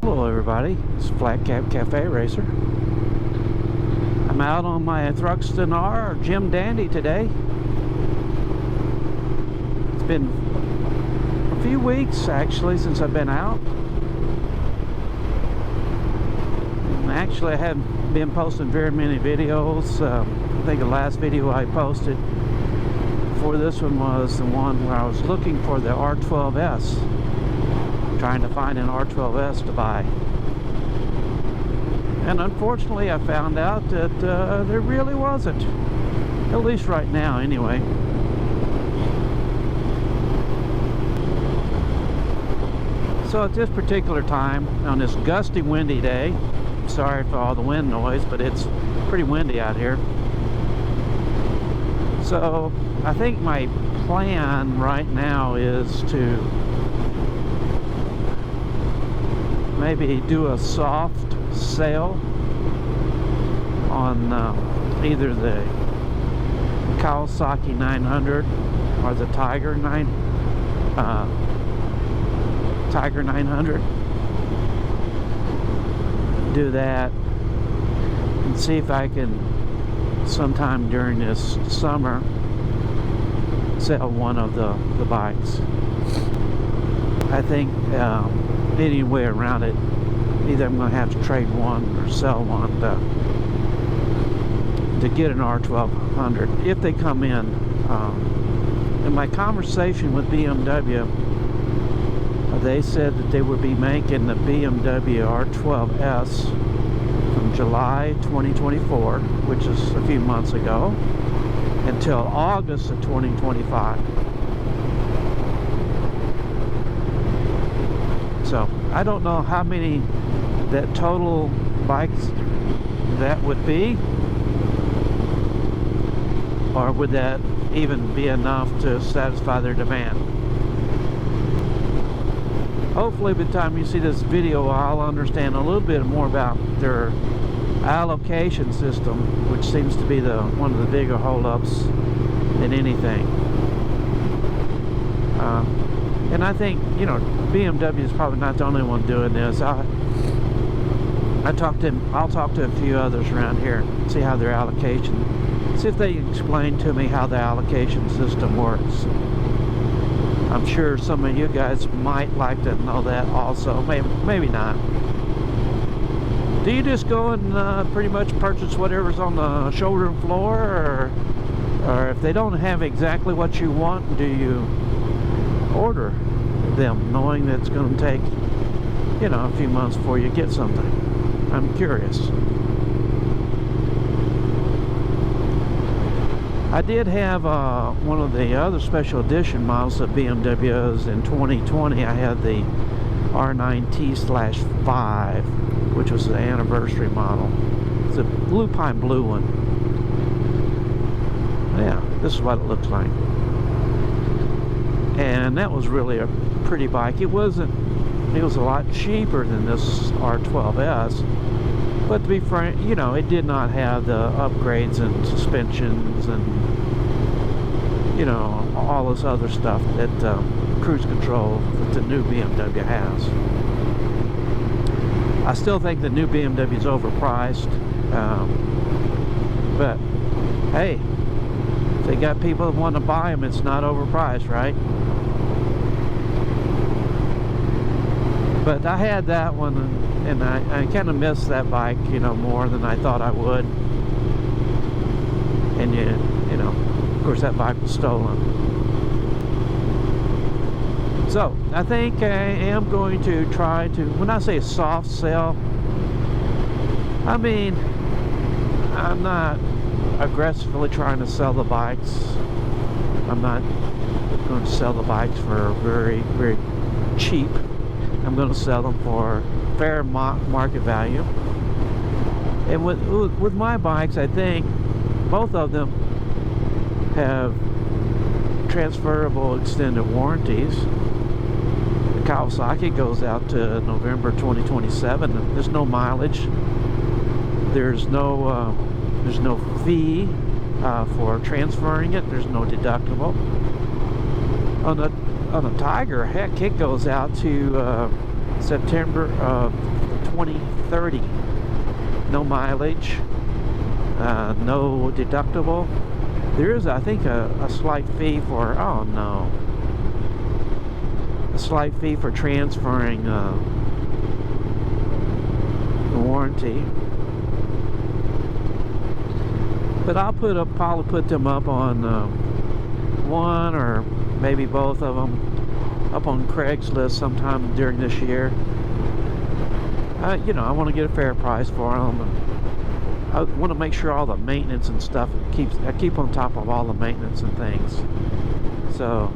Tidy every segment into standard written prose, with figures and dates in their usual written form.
Hello everybody, it's Flat Cap Cafe Racer. I'm out on my Thruxton R Gym Dandy today. It's been a few weeks actually since I've been out. And actually I haven't been posting very many videos. I think the last video I posted before this one was the one where I was looking for the R12s. Trying to find an R12s to buy, and unfortunately I found out that there really wasn't, at least right now anyway. So at this particular time, on this gusty windy day, sorry for all the wind noise, but it's pretty windy out here. So I think my plan right now is to maybe do a soft sale on either the Kawasaki 900 or the Tiger 900. Do that and see if I can sometime during this summer sell one of the bikes. I think any way around it, either I'm going to have to trade one or sell one to get an R1200 if they come in. In my conversation with BMW, they said that they would be making the BMW R12s from July 2024, which is a few months ago, until August of 2025. So I don't know how many that total bikes that would be, or would that even be enough to satisfy their demand. Hopefully by the time you see this video I'll understand a little bit more about their allocation system, which seems to be one of the bigger holdups than anything. And I think, you know, BMW is probably not the only one doing this. I'll talk to a few others around here, see how their allocation, see if they explain to me how the allocation system works. I'm sure some of you guys might like to know that also, maybe not. Do you just go and pretty much purchase whatever's on the showroom floor, or if they don't have exactly what you want, do you order them knowing that it's going to take, you know, a few months before you get something? I'm curious. I did have one of the other special edition models of BMWs in 2020. I had the R9T/5, which was the anniversary model. It's a lupine blue one. Yeah, this is what it looks like. And that was really a pretty bike. It was a lot cheaper than this R12s, but to be frank, you know, it did not have the upgrades and suspensions and, you know, all this other stuff that cruise control that the new BMW has. I still think the new BMW is overpriced, but hey, if they got people that want to buy them, it's not overpriced, right? But I had that one, and I kind of missed that bike, you know, more than I thought I would. And you know, of course that bike was stolen. So I think I am going to try to, when I say soft sell, I mean I'm not aggressively trying to sell the bikes. I'm not going to sell the bikes for very, very cheap. I'm going to sell them for fair market value. And with my bikes, I think both of them have transferable extended warranties. The Kawasaki goes out to November 2027. There's no mileage. There's no fee for transferring it. There's no deductible. On the Tiger, heck, it goes out to September of 2030. No mileage, no deductible. There is, I think, a slight fee for, oh no, a slight fee for transferring the warranty. But I'll probably put them up on one or maybe both of them up on Craigslist sometime during this year. You know, I want to get a fair price for them. And I want to make sure all the maintenance and stuff I keep on top of all the maintenance and things. So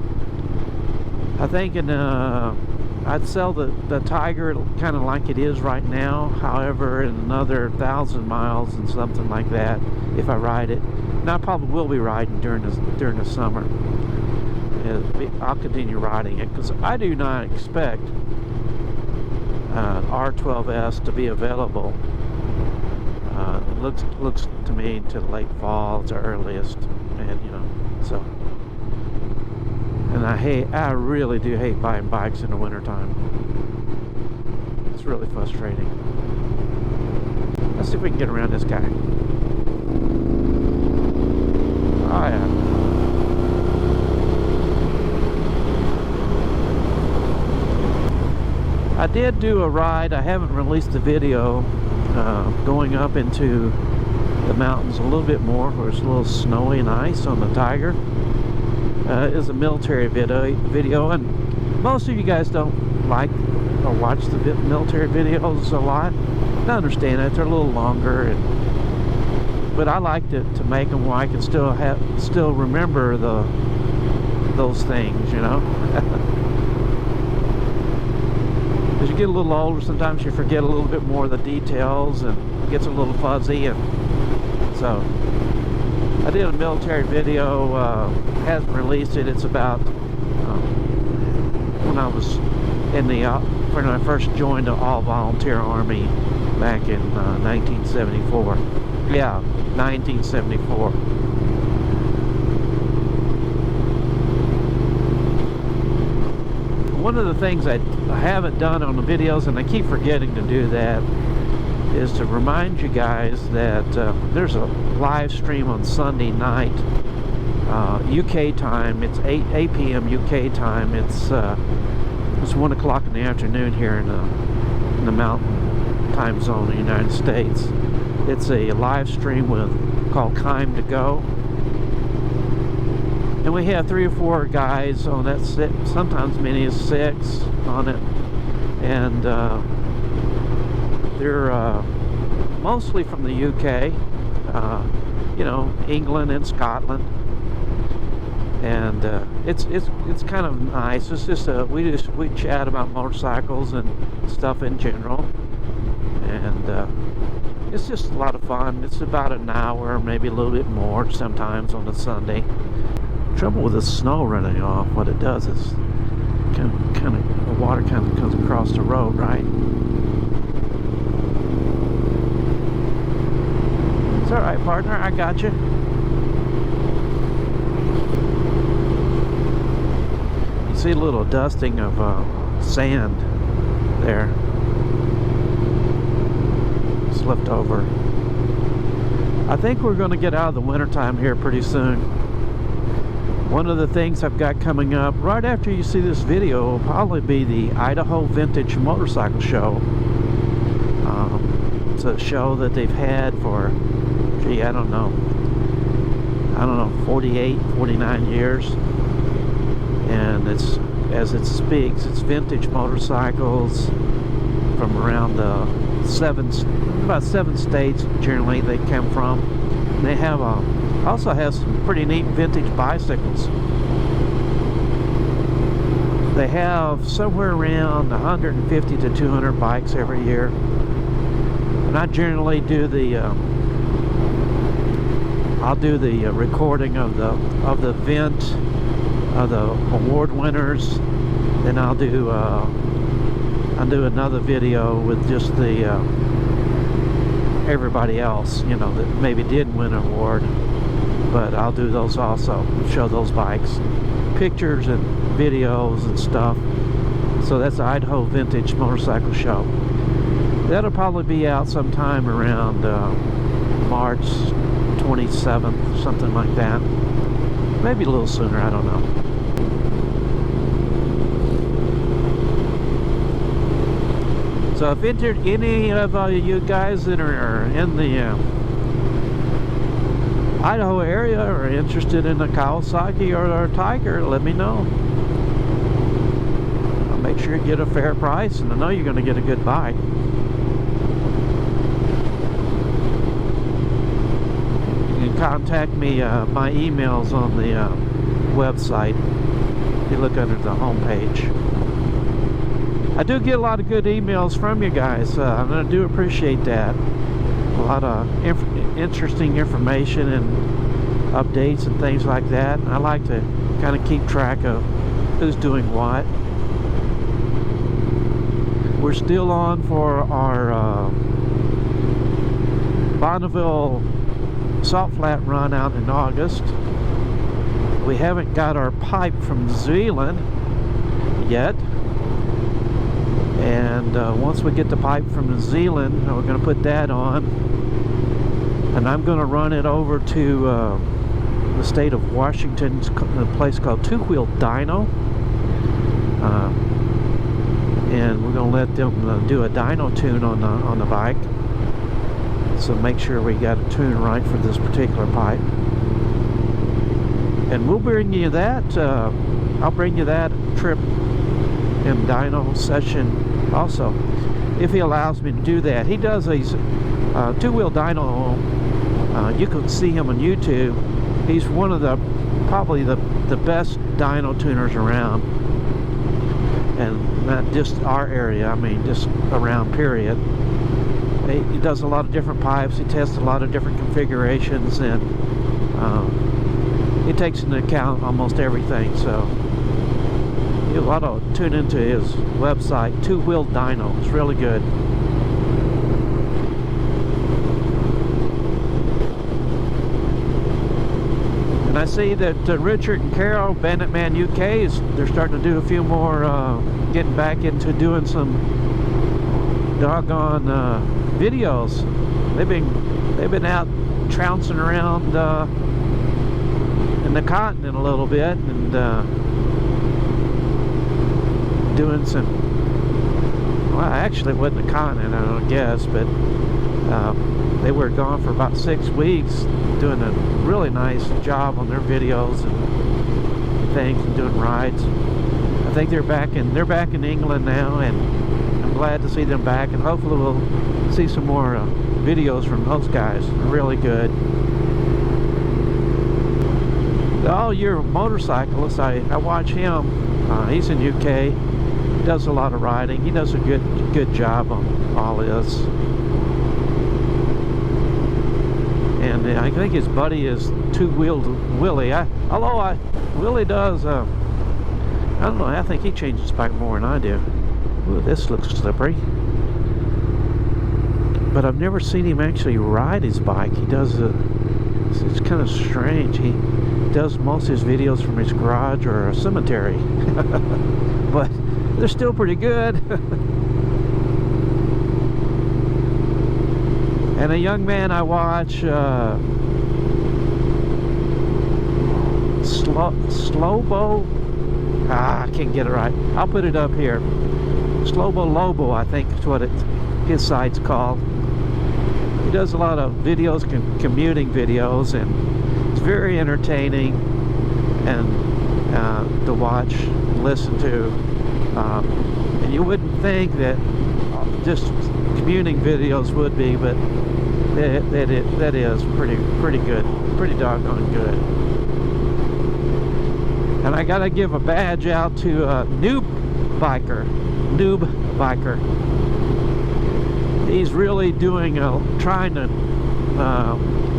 I think I'd sell the Tiger kind of like it is right now. However, in another 1,000 miles and something like that, if I ride it, and I probably will be riding during the summer. I'll continue riding it because I do not expect R12s to be available. It looks to me to late fall, it's the earliest, and you know, so. And I really do hate buying bikes in the wintertime. It's really frustrating. Let's see if we can get around this guy. Oh yeah. I did do a ride. I haven't released the video going up into the mountains a little bit more where it's a little snowy and ice on the Tiger. It is a military video, and most of you guys don't like or watch the military videos a lot. I understand that they're a little longer, but I like to make them where I can still remember those things, you know. As you get a little older, sometimes you forget a little bit more of the details and it gets a little fuzzy, and so I did a military video, hasn't released it. It's about when I was when I first joined the all-volunteer army back in 1974. Yeah, 1974. One of the things I haven't done on the videos, and I keep forgetting to do that, is to remind you guys that there's a live stream on Sunday night, UK time. It's 8 p.m. UK time. It's 1 o'clock in the afternoon here in the mountain time zone of the United States. It's a live stream called Time to Go. And we have 3 or 4 guys on that, sometimes many as 6 on it. And they're mostly from the UK, you know, England and Scotland. And it's kind of nice. It's just we chat about motorcycles and stuff in general. And it's just a lot of fun. It's about an hour, maybe a little bit more sometimes on a Sunday. Trouble with the snow running off, what it does is kind of the water kind of comes across the road, right? It's all right, partner, I got you. You see a little dusting of sand there. It's left over. I think we're going to get out of the wintertime here pretty soon. One of the things I've got coming up right after you see this video will probably be the Idaho Vintage Motorcycle Show. It's a show that they've had for, gee, I don't know, 48, 49 years. And it's, as it speaks, it's vintage motorcycles from around about 7 states generally they come from. And they have also has some pretty neat vintage bicycles. They have somewhere around 150 to 200 bikes every year. And I generally do I'll do the recording of the event, of the award winners. Then I'll do another video with just the everybody else, you know, that maybe didn't win an award. But I'll do those also, show those bikes, pictures and videos and stuff. So that's the Idaho Vintage Motorcycle Show. That'll probably be out sometime around March 27th, something like that. Maybe a little sooner, I don't know. So if any of you guys that are in the Idaho area are interested in a Kawasaki or a Tiger, let me know. I'll make sure you get a fair price, and I know you're going to get a good bike. You can contact me, my email's on the website. You look under the home page. I do get a lot of good emails from you guys, and I do appreciate that. A lot of interesting information and updates and things like that. I like to kind of keep track of who's doing what. We're still on for our Bonneville salt flat run out in August. We haven't got our pipe from New Zealand yet. And once we get the pipe from New Zealand, we're going to put that on, and I'm going to run it over to the state of Washington, a place called Dyno, and we're going to let them do a dyno tune on the bike. So make sure we got a tune right for this particular pipe, and we'll bring you that. I'll bring you that trip and dyno session also, if he allows me to do that. He does these two-wheel dyno. You can see him on YouTube. He's one of the probably the best dyno tuners around, and not just our area, I mean just around, period. He does a lot of different pipes. He tests a lot of different configurations, and he takes into account almost everything. So you ought to tune into his website, Two-Wheel Dyno. It's really good. And I see that Richard and Carol, Banditman UK, they're starting to do a few more, getting back into doing some doggone videos. They've been out trouncing around in the continent a little bit, and doing some, well, actually it wasn't a continent, I don't guess, but they were gone for about 6 weeks doing a really nice job on their videos and things, and doing rides. I think they're back in England now, and I'm glad to see them back, and hopefully we'll see some more videos from those guys. They're really good. The All Year Motorcyclist, I watch him. He's in UK. Does a lot of riding. He does a good job on all this. And I think his buddy is two-wheeled Willie. Willie does, I don't know, I think he changes his bike more than I do. Ooh, this looks slippery. But I've never seen him actually ride his bike. He does it's kind of strange. He does most of his videos from his garage or a cemetery. But they're still pretty good. And a young man I watch, Slobo, I can't get it right. I'll put it up here. Slobo Lobo, I think is what his site's called. He does a lot of videos, commuting videos, and it's very entertaining and to watch and listen to. And you wouldn't think that just commuting videos would be, but that is pretty good, pretty doggone good. And I gotta give a badge out to NooBiker. He's really doing trying to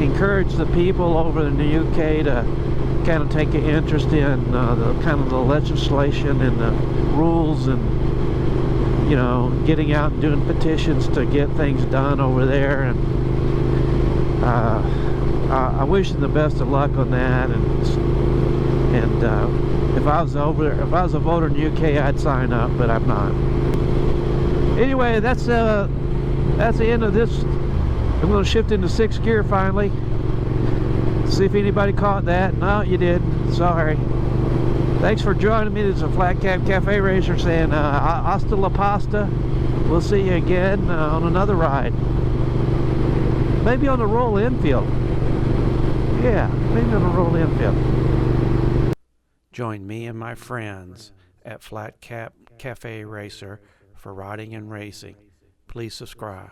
encourage the people over in the UK to kind of take an interest in the legislation and the rules, and you know, getting out and doing petitions to get things done over there. And I wish him the best of luck on that, And if I was a voter in the UK, I'd sign up, but I'm not. Anyway, that's the end of this. I'm going to shift into 6th gear finally. See if anybody caught that. No, you didn't. Sorry. Thanks for joining me. This is a Flat Cap Cafe Racer saying hasta la pasta. We'll see you again on another ride. Maybe on the roll infield. Yeah, maybe on the roll infield. Join me and my friends at Flat Cap Cafe Racer for riding and racing. Please subscribe.